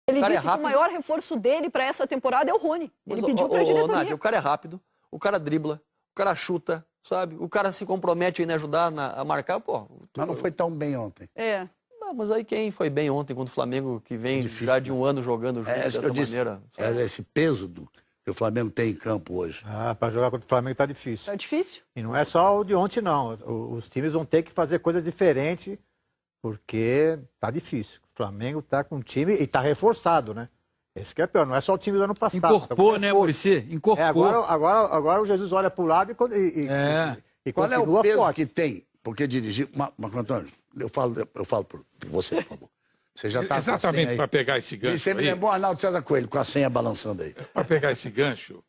Ele cara disse que o maior reforço dele para essa temporada é o Rony. Ele pediu para a diretoria. Nádia, o cara é rápido, o cara dribla, o cara chuta, sabe? O cara se compromete em ajudar a marcar, pô. Mas não foi tão bem ontem. É. Não, mas aí quem foi bem ontem contra o Flamengo, que vem já de um ano jogando junto dessa maneira? É esse peso que o Flamengo tem em campo hoje. Ah, para jogar contra o Flamengo tá difícil. Tá difícil? E não é só o de ontem, não. Os times vão ter que fazer coisa diferente, porque tá difícil. O Flamengo tá com um time e tá reforçado, né? Esse que é pior, não é só o time do ano passado. Incorporou, né, Muricy? Incorporou. Agora o Jesus olha pro lado e Qual é o continua peso forte. que tem? Porque dirigir... Marco Antônio, eu falo por você, por favor. Você já tá exatamente para pegar esse gancho. Você me aí, lembrou o Arnaldo César Coelho com a senha balançando aí. para pegar esse gancho,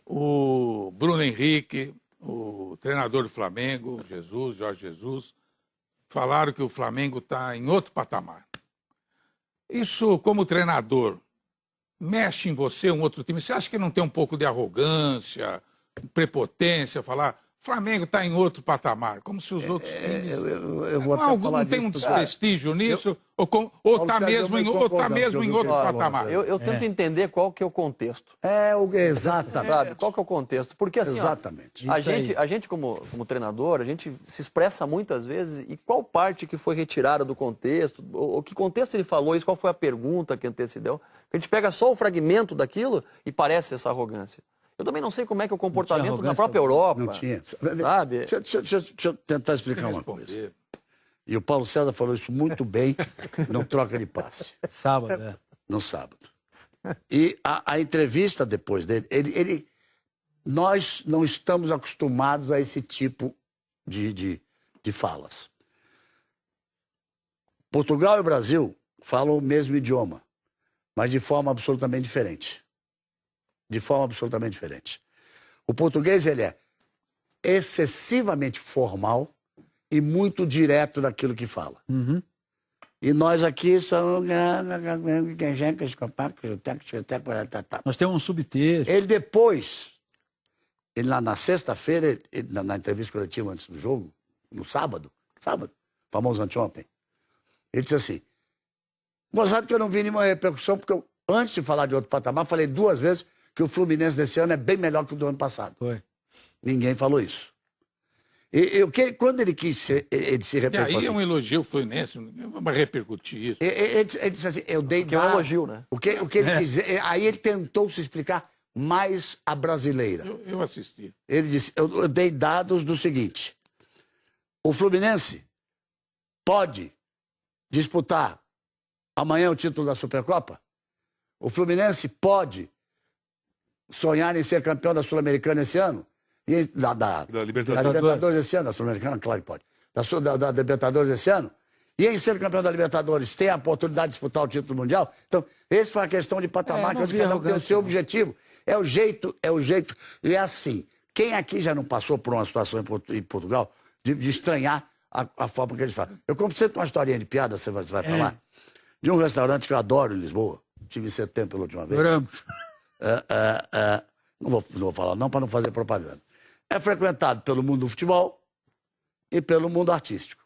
o Bruno Henrique, o treinador do Flamengo, Jorge Jesus, falaram que o Flamengo está em outro patamar. Isso, como treinador, mexe em você, um outro time? Você acha que não tem um pouco de arrogância, prepotência, falar Flamengo está em outro patamar, como se os outros times... Eu vou até falar não tem um disso, desprestígio nisso? Ou está mesmo em outro patamar? Eu tento entender qual que é o contexto. Exatamente. Sabe? Qual que é o contexto? Porque assim, exatamente. Ó, a gente como treinador, a gente se expressa muitas vezes e qual parte que foi retirada do contexto, ou que contexto ele falou isso, qual foi a pergunta que antecedeu. A gente pega só o fragmento daquilo e parece essa arrogância. Eu também não sei como é que é o comportamento na própria Europa. Não tinha. Sabe? Deixa eu tentar explicar uma coisa. E o Paulo César falou isso muito bem, não troca de passe. Sábado, é. No sábado. E a entrevista depois dele, nós não estamos acostumados a esse tipo de falas. Portugal e o Brasil falam o mesmo idioma, mas de forma absolutamente diferente. De forma absolutamente diferente. O português, ele é excessivamente formal e muito direto naquilo que fala. Uhum. E nós aqui somos... Nós temos um subtexto. Ele depois, lá na sexta-feira, na entrevista coletiva antes do jogo, no sábado, famoso anteontem, ele disse assim, gozado que eu não vi nenhuma repercussão, porque eu, antes de falar de outro patamar, falei 2 vezes que o Fluminense desse ano é bem melhor que o do ano passado. Foi. Ninguém falou isso. Quando ele quis ele se repercutiu. E aí é um elogio Fluminense, não vai repercutir isso. Ele disse assim, eu dei dados... Que é um elogio, né? O que ele quis, aí ele tentou se explicar mais a brasileira. Eu assisti. Ele disse, eu dei dados do seguinte, o Fluminense pode disputar amanhã o título da Supercopa? O Fluminense pode sonhar em ser campeão da Sul-Americana esse ano? Da Libertadores esse ano, da Sul-Americana, claro que pode. Da Libertadores esse ano? E em ser campeão da Libertadores, tem a oportunidade de disputar o título mundial? Então, essa foi a questão de patamar, que cada um tem o seu objetivo. É o jeito. E é assim, quem aqui já não passou por uma situação em Portugal de estranhar a forma que eles falam? Eu conto sempre uma historinha de piada, você vai falar, de um restaurante que eu adoro em Lisboa, tive em setembro pela última vez. Oramos. Não vou falar não, para não fazer propaganda. É frequentado pelo mundo do futebol e pelo mundo artístico.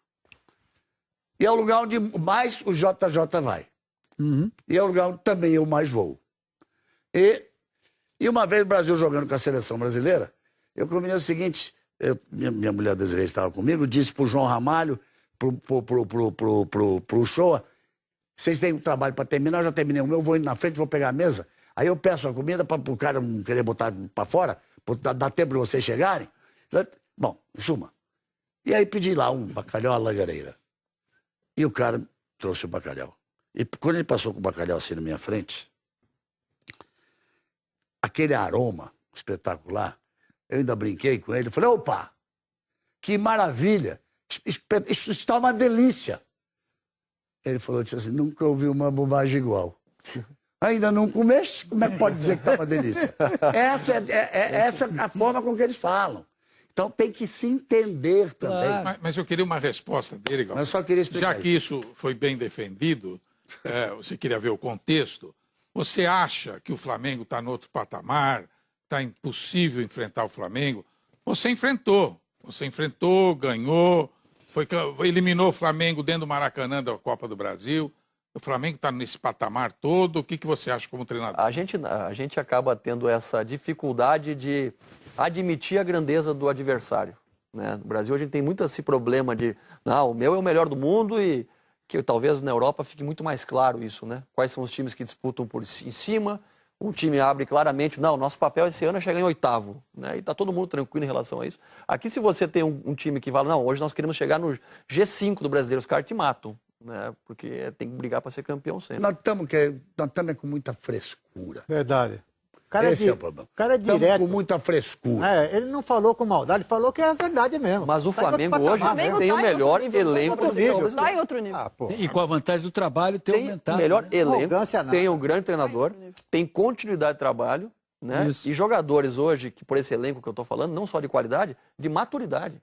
E é o lugar onde mais o JJ vai. Uhum. E é o lugar onde também eu mais vou. E uma vez o Brasil jogando com a seleção brasileira, eu combinei o seguinte, minha mulher Desirê estava comigo, disse pro João Ramalho, pro Shoa, vocês têm um trabalho para terminar, eu já terminei o meu, eu vou indo na frente, vou pegar a mesa, aí eu peço a comida para o cara não querer botar para fora, dar tempo para vocês chegarem. Bom, suma. E aí pedi lá um bacalhau à lagareira. E o cara trouxe o bacalhau. E quando ele passou com o bacalhau assim na minha frente, aquele aroma espetacular, eu ainda brinquei com ele, falei, opa, que maravilha, isso está uma delícia. Ele falou, disse assim, nunca ouvi uma bobagem igual. Ainda não comeste? Como é que pode dizer que está uma delícia? Essa é a forma com que eles falam. Então tem que se entender também. Mas eu queria uma resposta dele, Galvão. Eu só queria explicar. Já que isso foi bem defendido, você queria ver o contexto, você acha que o Flamengo está no outro patamar, está impossível enfrentar o Flamengo? Você enfrentou, ganhou, eliminou o Flamengo dentro do Maracanã da Copa do Brasil. O Flamengo está nesse patamar todo. O que você acha como treinador? A gente acaba tendo essa dificuldade de admitir a grandeza do adversário, né? No Brasil a gente tem muito esse problema de, não, o meu é o melhor do mundo e que talvez na Europa fique muito mais claro isso, né? Quais são os times que disputam por em cima, um time abre claramente, não, nosso papel esse ano é chegar em 8º, né? E está todo mundo tranquilo em relação a isso. Aqui se você tem um time que fala, não, hoje nós queremos chegar no G5 do brasileiro, os caras te matam, né? Porque tem que brigar para ser campeão sempre. Nós estamos com muita frescura. Verdade. Esse é o problema. O cara é Estamos direto. com muita frescura. Ele não falou com maldade, ele falou que é verdade mesmo. Mas o Tá em outro Flamengo patamar, hoje né? tem o melhor elenco brasileiro. Está em outro nível. Ah, pô. E com a vantagem do trabalho ter Tem aumentado. o melhor né? elenco, Arrogância nada. tem um grande treinador, tem continuidade de trabalho, né? Isso. E jogadores hoje, que por esse elenco que eu estou falando, não só de qualidade, de maturidade.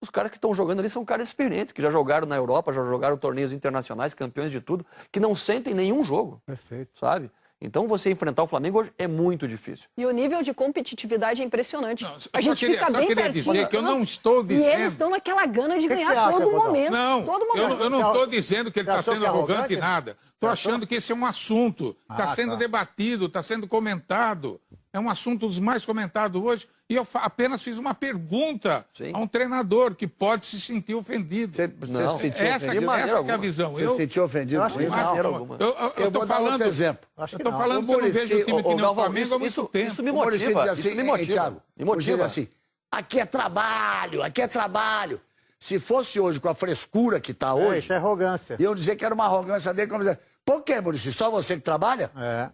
Os caras que estão jogando ali são caras experientes, que já jogaram na Europa, já jogaram torneios internacionais, campeões de tudo, que não sentem nenhum jogo, Perfeito. sabe? Então você enfrentar o Flamengo hoje é muito difícil. E o nível de competitividade é impressionante. Não, A gente fica bem queria pertinho. dizer que eu não estou E dizendo... eles estão naquela gana de que ganhar você acha, todo Godão? momento. Não, todo momento. eu não estou dizendo que ele está Você achou sendo que é arrogante arrogante? nada. Estou achando que esse é um assunto. Está Ah, sendo tá. debatido, está sendo comentado. É um assunto dos mais comentados hoje. E eu apenas fiz uma pergunta Sim. a um treinador que pode se sentir ofendido. Não. se sentiu Essa, ofendido? de maneira essa que é a alguma. visão. Você se sentiu ofendido Eu acho com que isso? De maneira Não, alguma. eu Eu estou vou dar outro falando, exemplo. Acho eu que tô não. falando que eu não vejo o time que nem o Galvão, Flamengo há muito tempo. isso me O Maurício motiva. diz assim, Isso me motiva. Thiago, Me o Maurício diz motiva. assim, aqui é trabalho, aqui é trabalho. Se fosse hoje com a frescura que está hoje, Isso é arrogância. eu dizer que era uma arrogância dele, como dizer, por que, Maurício? Só você que trabalha? É.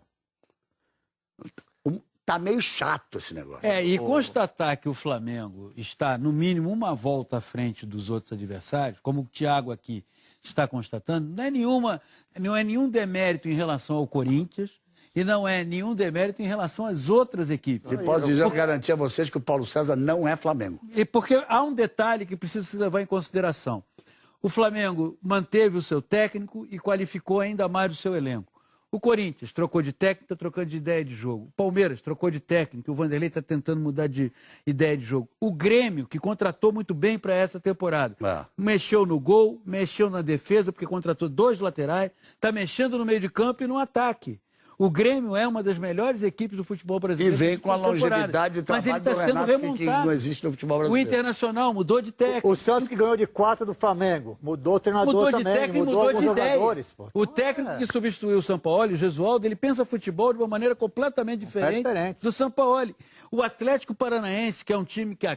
Tá meio chato esse negócio. E constatar que o Flamengo está, no mínimo, uma volta à frente dos outros adversários, como o Thiago aqui está constatando, não é nenhum demérito em relação ao Corinthians e não é nenhum demérito em relação às outras equipes. E posso dizer, eu garantir a vocês que o Paulo César não é Flamengo. E porque há um detalhe que precisa se levar em consideração. O Flamengo manteve o seu técnico e qualificou ainda mais o seu elenco. O Corinthians trocou de técnico, está trocando de ideia de jogo. O Palmeiras trocou de técnico, o Vanderlei está tentando mudar de ideia de jogo. O Grêmio, que contratou muito bem para essa temporada, mexeu no gol, mexeu na defesa, porque contratou 2 laterais, está mexendo no meio de campo e no ataque. O Grêmio é uma das melhores equipes do futebol E brasileiro. vem com a longevidade de Mas ele trabalho está do sendo Renato, que remontado. não existe no futebol O brasileiro. Internacional mudou de técnico. O Santos que ganhou de 4 do Flamengo. Mudou o treinador Mudou de também. técnico, mudou mudou alguns de ideia. jogadores. Pô. O técnico que substituiu o Sampaoli, o Gesualdo, ele pensa futebol de uma maneira completamente diferente do Sampaoli. O Atlético Paranaense, que é um time que há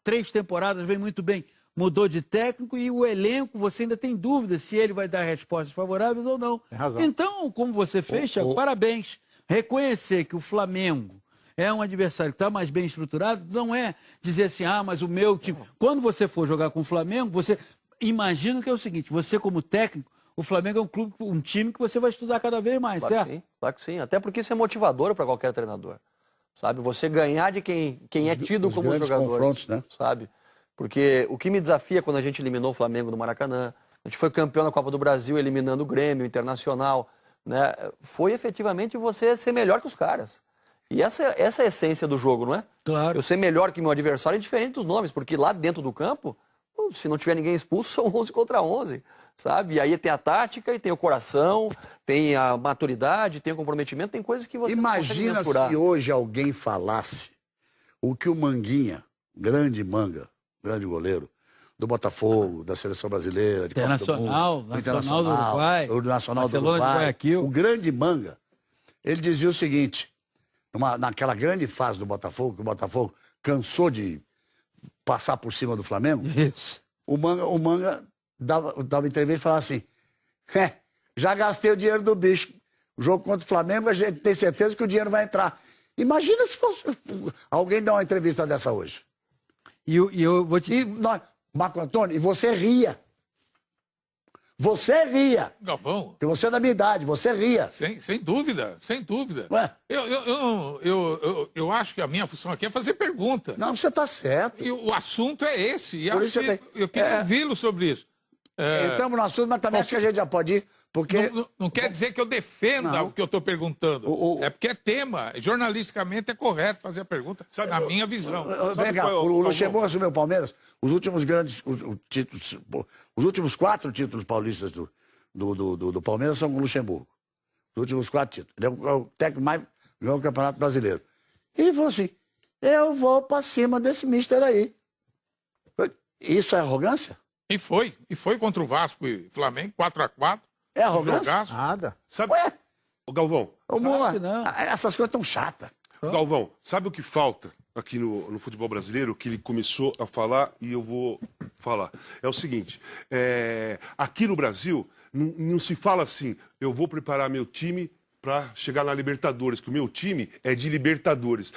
3 temporadas vem muito bem, mudou de técnico e o elenco, você ainda tem dúvida se ele vai dar respostas favoráveis ou não. Tem razão. Então, como você fez, Thiago, parabéns. Reconhecer que o Flamengo é um adversário que está mais bem estruturado, não é dizer assim, mas o meu time... Quando você for jogar com o Flamengo, você imagina que é o seguinte, você como técnico, o Flamengo é um clube, um time que você vai estudar cada vez mais, Claro certo? que sim, claro que sim. Até porque isso é motivador para qualquer treinador. Sabe? Você ganhar de quem é tido os como grandes jogador. confrontos, né? Sabe? Porque o que me desafia quando a gente eliminou o Flamengo no Maracanã, a gente foi campeão da Copa do Brasil eliminando o Grêmio, o Internacional, né? Foi efetivamente você ser melhor que os caras. E essa é a essência do jogo, não é? Claro. Eu ser melhor que meu adversário é diferente dos nomes, porque lá dentro do campo, se não tiver ninguém expulso, são 11 contra 11, sabe? E aí tem a tática, e tem o coração, tem a maturidade, tem o comprometimento, tem coisas que você não consegue Imagina mensurar. se hoje alguém falasse o que o Manguinha, grande Manga, grande goleiro, do Botafogo, da Seleção Brasileira, de Copa do Internacional, Mundo, Nacional do Uruguai, o Nacional do Barcelona de Uruguai, Guayaquil. o grande Manga, ele dizia o seguinte, naquela grande fase do Botafogo, que o Botafogo cansou de passar por cima do Flamengo, Isso. o Manga dava entrevista e falava assim, já gastei o dinheiro do bicho, o jogo contra o Flamengo, a gente tem certeza que o dinheiro vai entrar. Imagina se fosse alguém dar uma entrevista dessa hoje. E eu vou te... Marco Antônio, e você ria. Você ria. Galvão, Porque você é da minha idade, você ria. sem dúvida, sem dúvida. Ué? Eu acho que a minha função aqui é fazer pergunta. Não, você está certo. E o assunto é esse. E Por acho isso que você tem- eu queria ouvi-lo sobre isso. Entramos no assunto, mas também acho que a gente já pode ir, porque... Não quer dizer que eu defenda Não. o que eu estou perguntando. É porque é tema. Jornalisticamente é correto fazer a pergunta, na minha visão. Vem cá, o Luxemburgo assumiu o Palmeiras, os últimos grandes títulos, os últimos 4 títulos paulistas do Palmeiras são com o Luxemburgo. Os últimos 4 títulos. Ele é o técnico mais ganhou o Campeonato Brasileiro. E ele falou assim, eu vou pra cima desse mister aí. Isso é arrogância? E foi contra o Vasco e Flamengo, 4x4. É arrogância? Jogaço. Nada. Sabe, Ué, ô Galvão, ô, Moa, que não. essas coisas tão chatas. Galvão, sabe o que falta aqui no futebol brasileiro, que ele começou a falar e eu vou falar? É o seguinte, aqui no Brasil não se fala assim, eu vou preparar meu time para chegar na Libertadores, que o meu time é de Libertadores.